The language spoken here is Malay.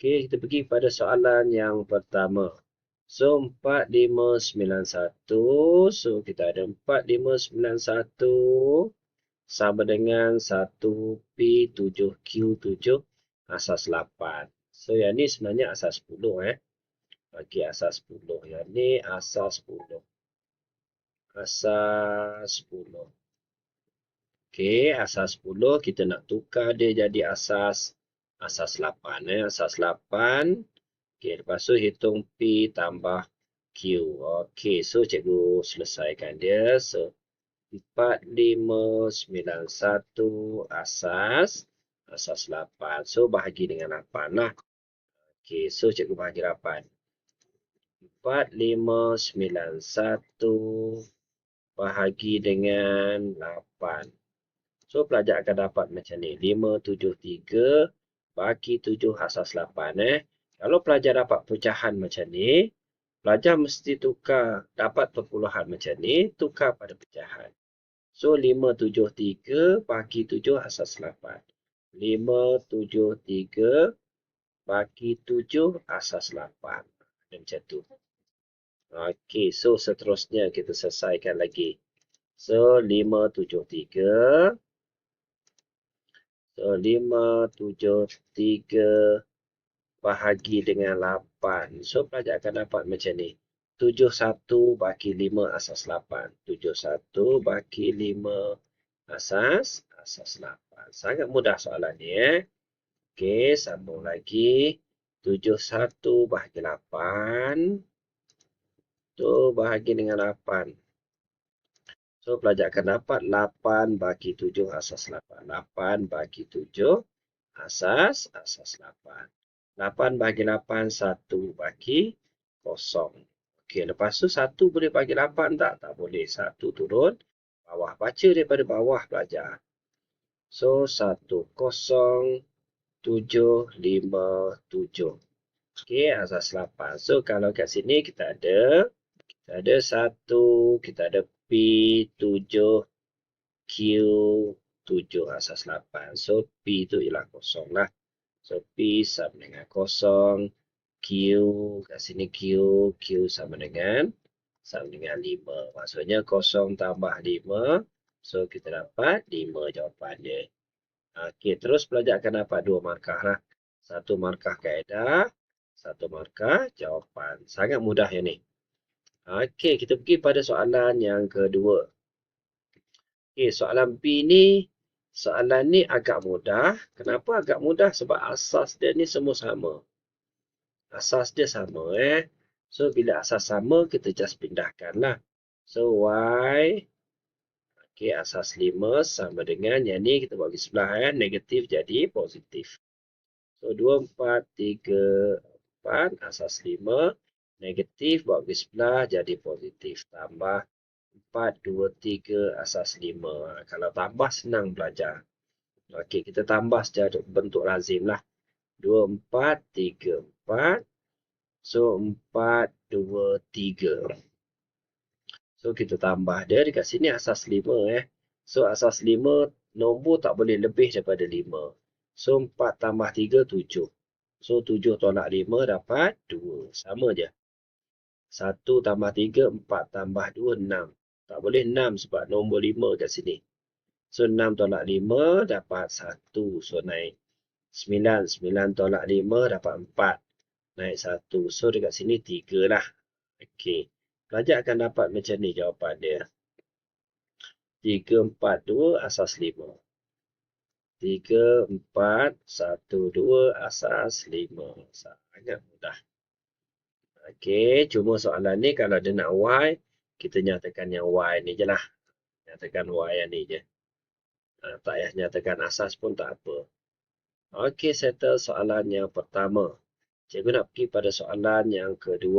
Okey, kita pergi pada soalan yang pertama. So, 4591. So, kita ada 4591 sama dengan 1P7Q7 asas 8. So, yang ni sebenarnya asas 10. Okey, asas 10. Yang ni asas 10. Asas 10. Okey, asas 10 kita nak tukar dia jadi asas 8. Asas 8. Okey, lepas tu hitung P tambah Q. Okey, so cikgu selesaikan dia. So, 4591 asas 8. So, bahagi dengan 8 lah. Okey, so cikgu bahagi 8. 4591 bahagi dengan 8. So, pelajar akan dapat macam ni. 573 bagi 7 asas 8. Kalau pelajar dapat pecahan macam ni, pelajar mesti tukar, dapat perpuluhan macam ni, tukar pada pecahan. So, 573 bagi 7 asas 8. 573 bagi 7 asas 8. Macam tu. Okey, so seterusnya kita selesaikan lagi. So, 573. So, 573 bahagi dengan 8. So, pelajar akan dapat macam ni. 71 bagi 5 asas 8. 71 bagi 5 asas 8. Sangat mudah soalan ni. Okey, sambung lagi. 71 bahagi 8. Tu bahagi dengan 8. So, pelajar akan dapat 8 bagi 7 asas 8. 8 bagi 7 asas 8. 8 bagi 8, 1 bagi 0. Okey, lepas tu 1 boleh bagi 8 tak? Tak boleh. 1 turun bawah. Baca daripada bawah pelajar. So, 10757. Okey, asas 8. So, kalau kat sini kita ada 1, kita ada P7Q7 asas 8. So, P tu ialah 0 lah. So, P sama dengan 0. Q, kat sini Q sama dengan 5. Maksudnya 0 tambah 5. So, kita dapat 5 jawapan dia. Okey, terus pelajar akan dapat 2 markah lah. 1 markah kaedah, 1 markah jawapan. Sangat mudah yang ni. Okey, kita pergi pada soalan yang kedua. Okey, soalan B ni, soalan ni agak mudah. Kenapa agak mudah? Sebab asas dia ni semua sama. Asas dia sama. So, bila asas sama, kita just pindahkan lah. So, Y. Okey, asas 5 sama dengan yang ni kita buat di sebelah. Negatif jadi positif. So, 2, 4, 3, 4. Asas 5. Negatif buat di sebelah jadi positif. Tambah 4, 2, 3. Asas 5. Kalau tambah senang belajar. Okey, kita tambah secara bentuk lazim lah. 2, 4, 3, 4. So, 4, 2, 3. So, kita tambah dia dekat sini asas 5. So, asas 5, nombor tak boleh lebih daripada 5. So, 4 tambah 3, 7. So, 7 tolak 5 dapat 2. Sama je. 1 tambah 3, 4 tambah 2, 6. Tak boleh 6 sebab nombor 5 kat sini. So, 6 tolak 5 dapat 1. So, naik 9. 9 tolak 5 dapat 4. Naik 1. So, dekat sini 3 lah. Okey. Pelajar akan dapat macam ni jawapan dia. 3, 4, 2 asas 5. 3, 4, 1, 2 asas 5. Sangat mudah. Okey. Cuma soalan ni kalau dia nak Y, kita nyatakan yang Y ni je lah. Nyatakan Y yang ni je. Tak payah nyatakan asas pun tak apa. Okey, settle soalan yang pertama. Cikgu nak pergi pada soalan yang kedua.